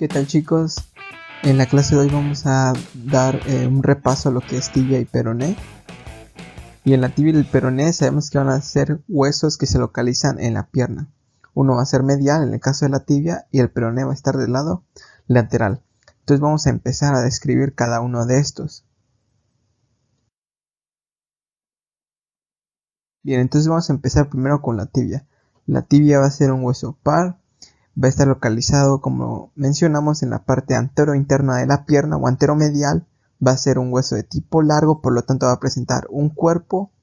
¿Qué tal, chicos? En la clase de hoy vamos a dar un repaso a lo que es tibia y peroné. Y en la tibia y el peroné sabemos que van a ser huesos que se localizan en la pierna. Uno va a ser medial en el caso de la tibia y el peroné va a estar del lado lateral. Entonces vamos a empezar a describir cada uno de estos. Bien, entonces vamos a empezar primero con la tibia. La tibia va a ser un hueso par. Va a estar localizado, como mencionamos, en la parte antero-interna de la pierna o anteromedial. Va a ser un hueso de tipo largo, por lo tanto va a presentar un cuerpo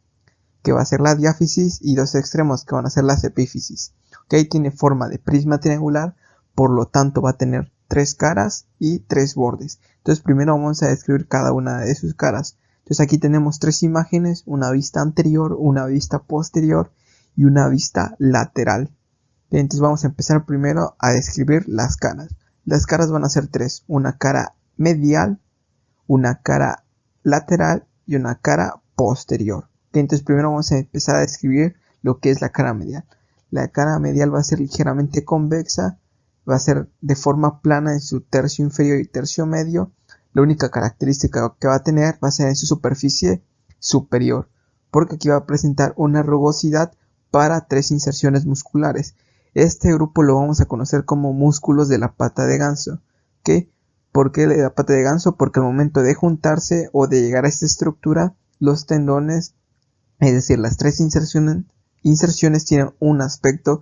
que va a ser la diáfisis y dos extremos que van a ser las epífisis. Tiene forma de prisma triangular, por lo tanto va a tener 3 caras y 3 bordes. Entonces primero vamos a describir cada una de sus caras. Entonces aquí tenemos 3 imágenes, una vista anterior, una vista posterior y una vista lateral. Entonces vamos a empezar primero a describir las caras. Las caras van a ser 3, una cara medial, una cara lateral y una cara posterior. Entonces primero vamos a empezar a describir lo que es la cara medial. La cara medial va a ser ligeramente convexa, va a ser de forma plana en su tercio inferior y tercio medio. La única característica que va a tener va a ser en su superficie superior, porque aquí va a presentar una rugosidad para 3 inserciones musculares. Este grupo lo vamos a conocer como músculos de la pata de ganso. ¿Por qué la pata de ganso? Porque al momento de juntarse o de llegar a esta estructura, los tendones, es decir, las 3 inserciones tienen un aspecto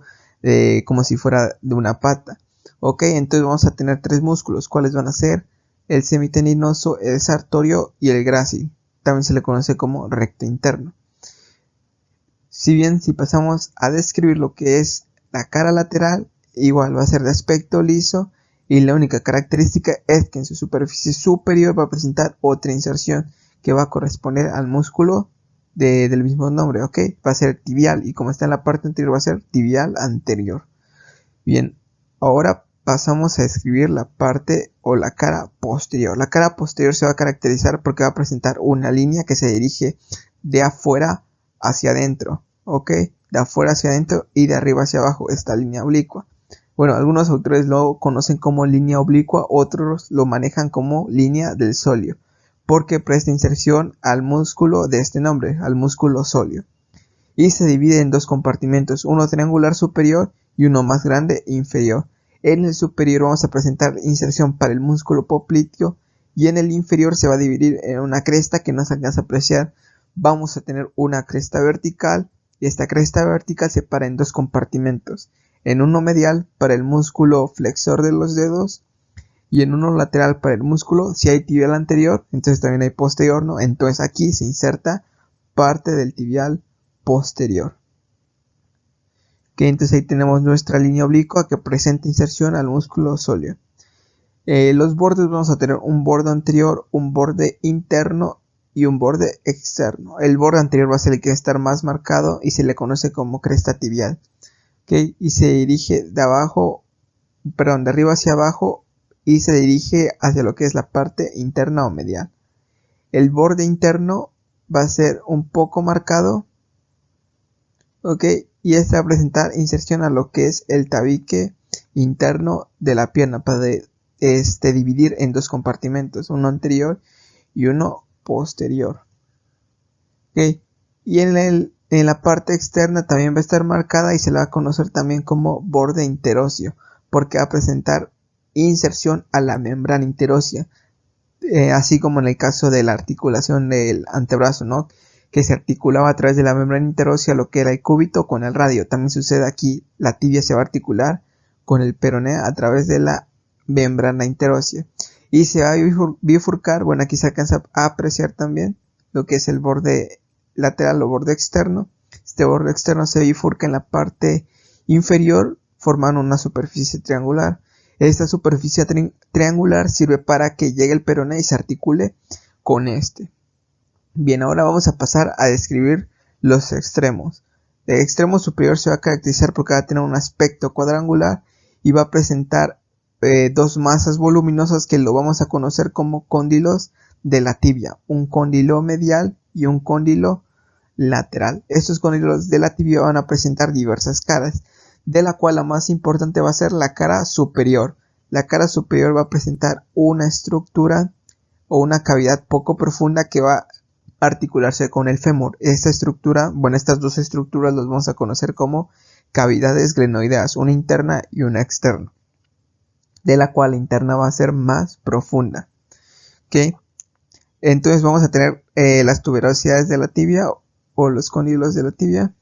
como si fuera de una pata. Entonces vamos a tener 3 músculos. ¿Cuáles van a ser? El semitendinoso, el sartorio y el grácil. También se le conoce como recto interno. Si pasamos a describir lo que es la cara lateral, igual va a ser de aspecto liso y la única característica es que en su superficie superior va a presentar otra inserción que va a corresponder al músculo del mismo nombre, va a ser tibial y como está en la parte anterior va a ser tibial anterior. Bien, ahora pasamos a describir la parte o la cara posterior. La cara posterior se va a caracterizar porque va a presentar una línea que se dirige de afuera hacia adentro, de afuera hacia adentro y de arriba hacia abajo, esta línea oblicua. Bueno, algunos autores lo conocen como línea oblicua, otros lo manejan como línea del sóleo, porque presta inserción al músculo de este nombre, al músculo sóleo. Y se divide en 2 compartimentos, uno triangular superior y uno más grande inferior. En el superior vamos a presentar inserción para el músculo popliteo y en el inferior se va a dividir en una cresta que no se alcanza a apreciar. Vamos a tener una cresta vertical y esta cresta vertical se separa en 2 compartimentos. En uno medial para el músculo flexor de los dedos y en uno lateral para el músculo. Si hay tibial anterior, entonces también hay posterior, ¿no? Entonces aquí se inserta parte del tibial posterior. Entonces ahí tenemos nuestra línea oblicua que presenta inserción al músculo sóleo. Los bordes vamos a tener un borde anterior, un borde interno y un borde externo. El borde anterior va a ser el que va a estar más marcado y se le conoce como cresta tibial. Y se dirige de arriba hacia abajo y se dirige hacia lo que es la parte interna o medial. El borde interno va a ser un poco marcado, y este va a presentar inserción a lo que es el tabique interno de la pierna para dividir en 2 compartimentos, uno anterior y uno posterior. Y en la parte externa también va a estar marcada y se la va a conocer también como borde interóseo, porque va a presentar inserción a la membrana interósea, así como en el caso de la articulación del antebrazo, ¿no? Que se articulaba a través de la membrana interósea lo que era el cúbito con el radio. También sucede aquí, la tibia se va a articular con el peroné a través de la membrana interósea y se va a bifurcar. Bueno, aquí se alcanza a apreciar también lo que es el borde lateral o borde externo. Este borde externo se bifurca en la parte inferior formando una superficie triangular. Esta superficie triangular sirve para que llegue el peroné y se articule con este. Bien, ahora vamos a pasar a describir los extremos. El extremo superior se va a caracterizar porque va a tener un aspecto cuadrangular y va a presentar 2 masas voluminosas que lo vamos a conocer como cóndilos de la tibia, un cóndilo medial y un cóndilo lateral. Estos cóndilos de la tibia van a presentar diversas caras, de la cual la más importante va a ser la cara superior. La cara superior va a presentar una estructura o una cavidad poco profunda que va a articularse con el fémur. Esta estructura, bueno, estas dos estructuras las vamos a conocer como cavidades glenoideas, una interna y una externa, de la cual la interna va a ser más profunda. ¿Okay? Entonces vamos a tener las tuberosidades de la tibia o los cóndilos de la tibia.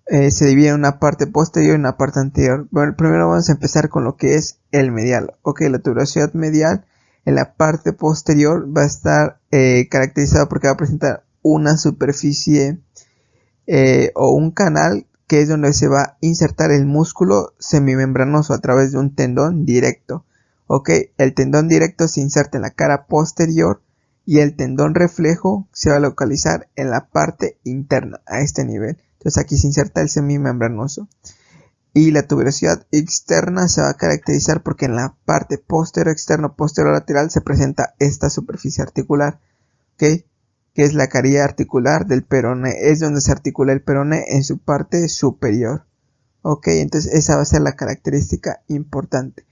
Se divide en una parte posterior y una parte anterior. Bueno, primero vamos a empezar con lo que es el medial. Ok, la tuberosidad medial en la parte posterior va a estar caracterizada porque va a presentar una superficie o un canal que es donde se va a insertar el músculo semimembranoso a través de un tendón directo. Ok, el tendón directo se inserta en la cara posterior y el tendón reflejo se va a localizar en la parte interna a este nivel. Entonces aquí se inserta el semimembranoso. Y la tuberosidad externa se va a caracterizar porque en la parte posterior externo, posterior lateral se presenta esta superficie articular, ¿okay? Que es la carilla articular del peroné. Es donde se articula el peroné en su parte superior. Ok, entonces esa va a ser la característica importante.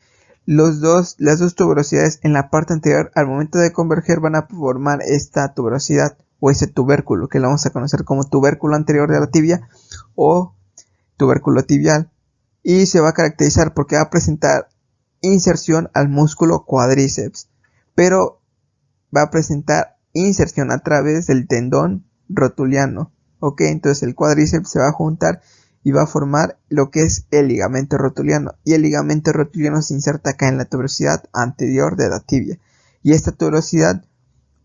Las dos tuberosidades en la parte anterior al momento de converger van a formar esta tuberosidad o ese tubérculo que lo vamos a conocer como tubérculo anterior de la tibia o tubérculo tibial, y se va a caracterizar porque va a presentar inserción al músculo cuádriceps, pero va a presentar inserción a través del tendón rotuliano. Ok, entonces el cuádriceps se va a juntar y va a formar lo que es el ligamento rotuliano, y el ligamento rotuliano se inserta acá en la tuberosidad anterior de la tibia, y esta tuberosidad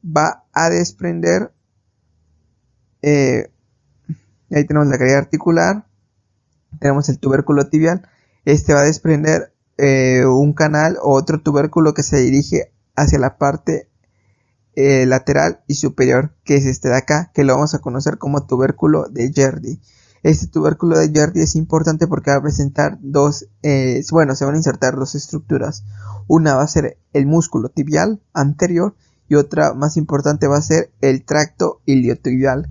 va a desprender ahí tenemos la carilla articular, tenemos el tubérculo tibial. Este va a desprender un canal o otro tubérculo que se dirige hacia la parte lateral y superior, que es este de acá, que lo vamos a conocer como tubérculo de Gerdy. Este tubérculo de Gerdy es importante porque va a presentar se van a insertar dos estructuras. Una va a ser el músculo tibial anterior y otra más importante va a ser el tracto iliotibial,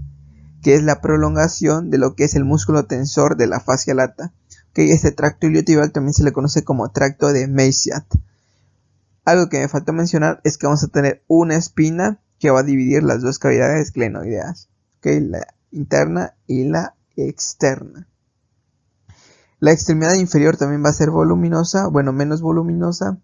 que es la prolongación de lo que es el músculo tensor de la fascia lata. Okay, este tracto iliotibial también se le conoce como tracto de Mesiat. Algo que me faltó mencionar es que vamos a tener una espina que va a dividir las dos cavidades glenoideas, okay, la interna y la externa. La extremidad inferior también va a ser voluminosa, bueno, menos voluminosa,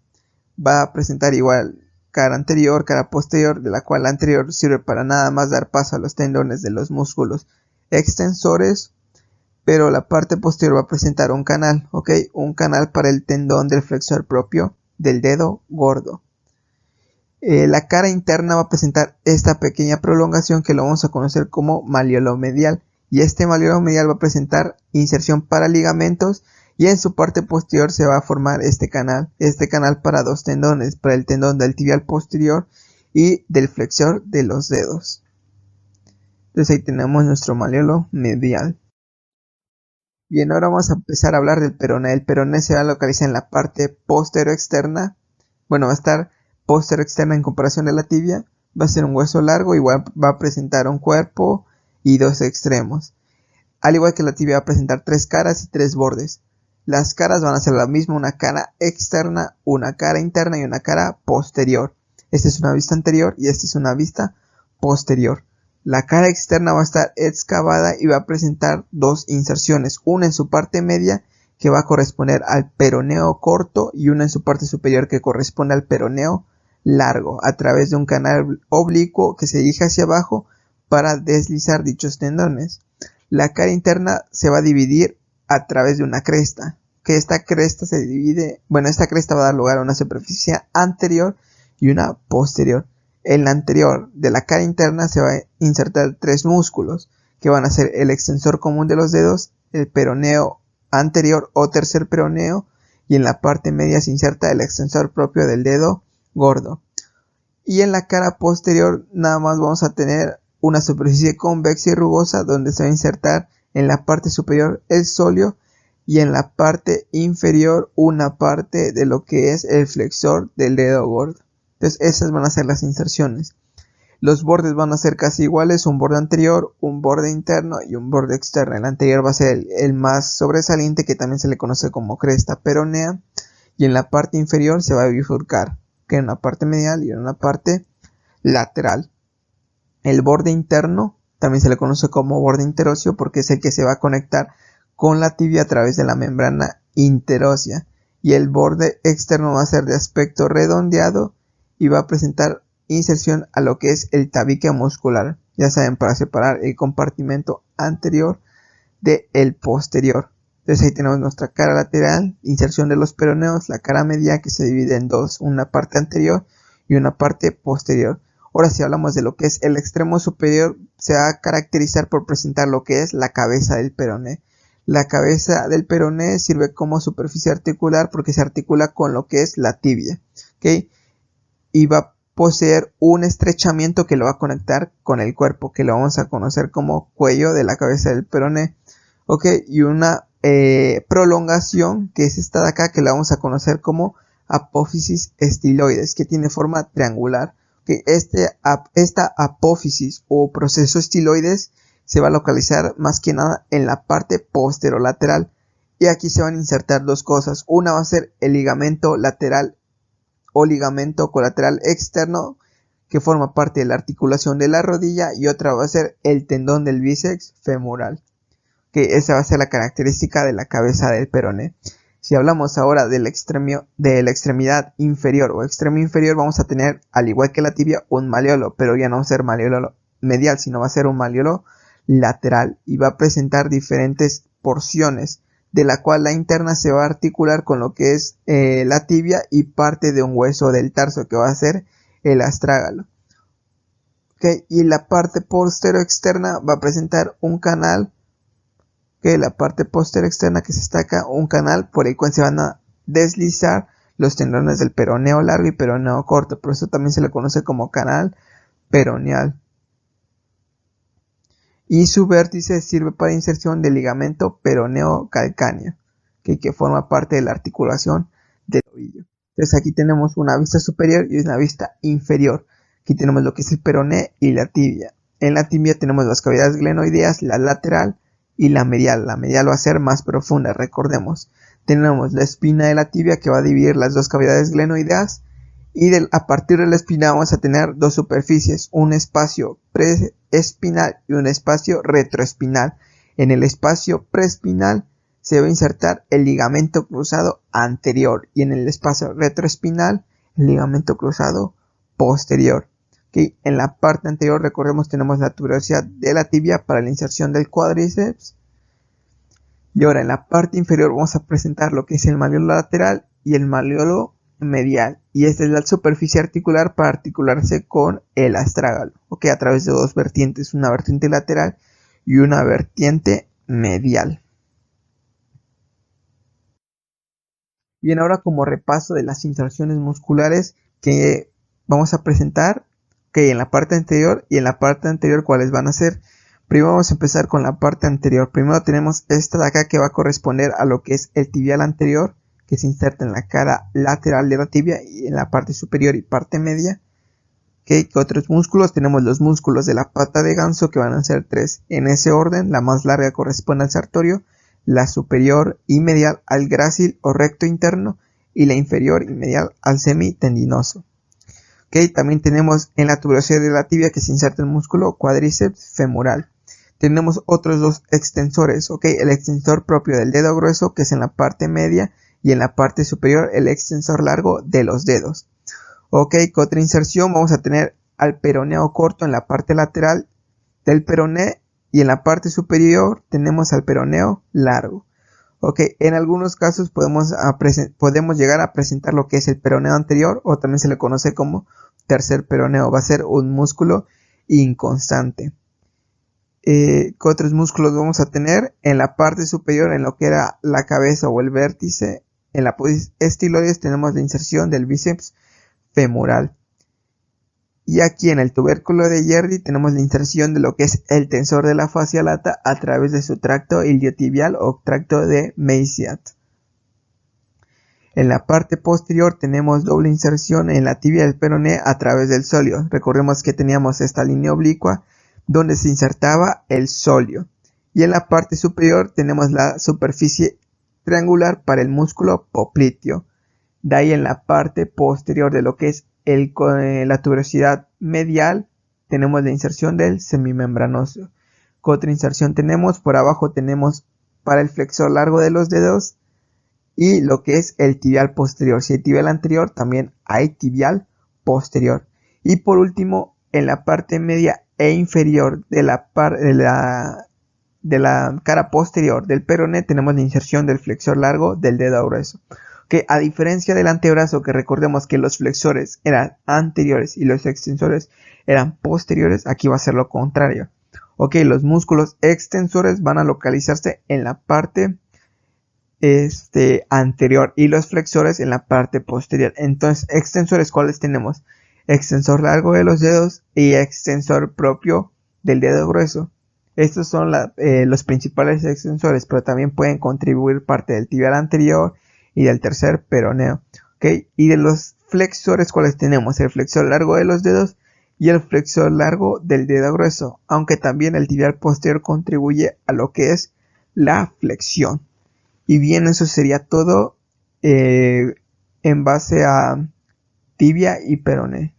va a presentar igual cara anterior, cara posterior, de la cual la anterior sirve para nada más dar paso a los tendones de los músculos extensores, pero la parte posterior va a presentar un canal, ¿ok? Un canal para el tendón del flexor propio del dedo gordo. La cara interna va a presentar esta pequeña prolongación que lo vamos a conocer como maleolo medial, y este maleolo medial va a presentar inserción para ligamentos, y en su parte posterior se va a formar este canal para dos tendones, para el tendón del tibial posterior y del flexor de los dedos. Entonces ahí tenemos nuestro maleolo medial. Bien, ahora vamos a empezar a hablar del peroné. El peroné se va a localizar en la parte posterior externa. Bueno, va a estar posterior externa en comparación de la tibia. Va a ser un hueso largo, igual va a presentar un cuerpo y dos extremos. Al igual que la tibia va a presentar tres caras y tres bordes. Las caras van a ser la misma, una cara externa, una cara interna y una cara posterior. Esta es una vista anterior y esta es una vista posterior. La cara externa va a estar excavada y va a presentar dos inserciones, una en su parte media que va a corresponder al peroneo corto y una en su parte superior que corresponde al peroneo largo, a través de un canal oblicuo que se dirige hacia abajo para deslizar dichos tendones. La cara interna se va a dividir a través de una cresta, que esta cresta se divide, esta cresta va a dar lugar a una superficie anterior y una posterior. En la anterior de la cara interna se va a insertar tres músculos, que van a ser el extensor común de los dedos, el peroneo anterior o tercer peroneo, y en la parte media se inserta el extensor propio del dedo gordo. Y en la cara posterior nada más vamos a tener una superficie convexa y rugosa donde se va a insertar en la parte superior el sóleo y en la parte inferior una parte de lo que es el flexor del dedo gordo. Entonces esas van a ser las inserciones. Los bordes van a ser casi iguales, un borde anterior, un borde interno y un borde externo. El anterior va a ser el más sobresaliente, que también se le conoce como cresta peronea, y en la parte inferior se va a bifurcar, que en una parte medial y en una parte lateral. El borde interno también se le conoce como borde interóseo porque es el que se va a conectar con la tibia a través de la membrana interósea, y el borde externo va a ser de aspecto redondeado y va a presentar inserción a lo que es el tabique muscular, ya saben, para separar el compartimento anterior del posterior. Entonces ahí tenemos nuestra cara lateral, inserción de los peroneos, la cara media que se divide en dos, una parte anterior y una parte posterior. Ahora si hablamos de lo que es el extremo superior, se va a caracterizar por presentar lo que es la cabeza del peroné. La cabeza del peroné sirve como superficie articular porque se articula con lo que es la tibia, ¿okay? Y va a poseer un estrechamiento que lo va a conectar con el cuerpo, que lo vamos a conocer como cuello de la cabeza del peroné, ¿okay? Y una prolongación, que es esta de acá, que la vamos a conocer como apófisis estiloides, que tiene forma triangular. Que esta apófisis o proceso estiloides se va a localizar más que nada en la parte posterolateral, y aquí se van a insertar dos cosas. Una va a ser el ligamento lateral o ligamento colateral externo, que forma parte de la articulación de la rodilla, y otra va a ser el tendón del bíceps femoral, que esa va a ser la característica de la cabeza del peroné. Si hablamos ahora de la extremidad inferior o extremo inferior, vamos a tener, al igual que la tibia, un maleolo, pero ya no va a ser maleolo medial, sino va a ser un maleolo lateral, y va a presentar diferentes porciones, de la cual la interna se va a articular con lo que es la tibia y parte de un hueso del tarso, que va a ser el astrágalo. ¿Okay? Y la parte postero externa va a presentar un canal, que la parte posterior externa que se destaca, un canal por el cual se van a deslizar los tendones del peroneo largo y peroneo corto, por eso también se le conoce como canal peroneal. Y su vértice sirve para inserción del ligamento peroneo calcáneo, que forma parte de la articulación del tobillo. Entonces aquí tenemos una vista superior y una vista inferior. Aquí tenemos lo que es el peroné y la tibia. En la tibia tenemos las cavidades glenoideas, la lateral y la medial. La medial va a ser más profunda, recordemos. Tenemos la espina de la tibia, que va a dividir las dos cavidades glenoideas, y a partir de la espina vamos a tener dos superficies, un espacio preespinal y un espacio retroespinal. En el espacio preespinal se va a insertar el ligamento cruzado anterior, y en el espacio retroespinal el ligamento cruzado posterior. ¿Okay? En la parte anterior, recordemos, tenemos la tuberosidad de la tibia para la inserción del cuádriceps. Y ahora en la parte inferior vamos a presentar lo que es el maleolo lateral y el maleolo medial. Y esta es la superficie articular para articularse con el astrágalo, ¿okay? A través de dos vertientes, una vertiente lateral y una vertiente medial. Bien, ahora como repaso de las inserciones musculares que vamos a presentar, en la parte anterior y en la parte anterior, ¿cuáles van a ser? Primero vamos a empezar con la parte anterior. Primero tenemos esta de acá, que va a corresponder a lo que es el tibial anterior, que se inserta en la cara lateral de la tibia y en la parte superior y parte media. ¿Okay? ¿Qué otros músculos? Tenemos los músculos de la pata de ganso, que van a ser tres en ese orden. La más larga corresponde al sartorio, la superior y medial al grácil o recto interno, y la inferior y medial al semitendinoso. ¿Okay? También tenemos en la tuberosidad de la tibia que se inserta el músculo cuádriceps femoral. Tenemos otros dos extensores, ¿okay? El extensor propio del dedo grueso, que es en la parte media, y en la parte superior el extensor largo de los dedos. ¿Okay? Con otra inserción vamos a tener al peroneo corto en la parte lateral del peroné, y en la parte superior tenemos al peroneo largo. ¿Okay? En algunos casos podemos llegar a presentar lo que es el peroneo anterior, o también se le conoce como tercer peroneo. Va a ser un músculo inconstante. ¿Qué otros músculos vamos a tener? En la parte superior, en lo que era la cabeza o el vértice, en la apófisis estiloides, tenemos la inserción del bíceps femoral. Y aquí en el tubérculo de Yerdi tenemos la inserción de lo que es el tensor de la fascia lata a través de su tracto iliotibial o tracto de Mesiat. En la parte posterior tenemos doble inserción en la tibia del peroné a través del sóleo. Recordemos que teníamos esta línea oblicua donde se insertaba el sóleo. Y en la parte superior tenemos la superficie triangular para el músculo popliteo. De ahí en la parte posterior de lo que es la tuberosidad medial tenemos la inserción del semimembranoso. ¿Qué otra inserción tenemos? Por abajo tenemos para el flexor largo de los dedos y lo que es el tibial posterior. Si hay tibial anterior, también hay tibial posterior. Y por último, en la parte media e inferior de la cara posterior del peroné tenemos la inserción del flexor largo del dedo grueso. Que a diferencia del antebrazo, que recordemos que los flexores eran anteriores y los extensores eran posteriores, aquí va a ser lo contrario. Ok, los músculos extensores van a localizarse en la parte anterior y los flexores en la parte posterior. Entonces, extensores, ¿cuáles tenemos? Extensor largo de los dedos y extensor propio del dedo grueso. Estos son los principales extensores, pero también pueden contribuir parte del tibial anterior y del tercer peroneo. ¿Okay? Y de los flexores, ¿cuáles tenemos? El flexor largo de los dedos y el flexor largo del dedo grueso, aunque también el tibial posterior contribuye a lo que es la flexión. Y bien, eso sería todo en base a tibia y peroné.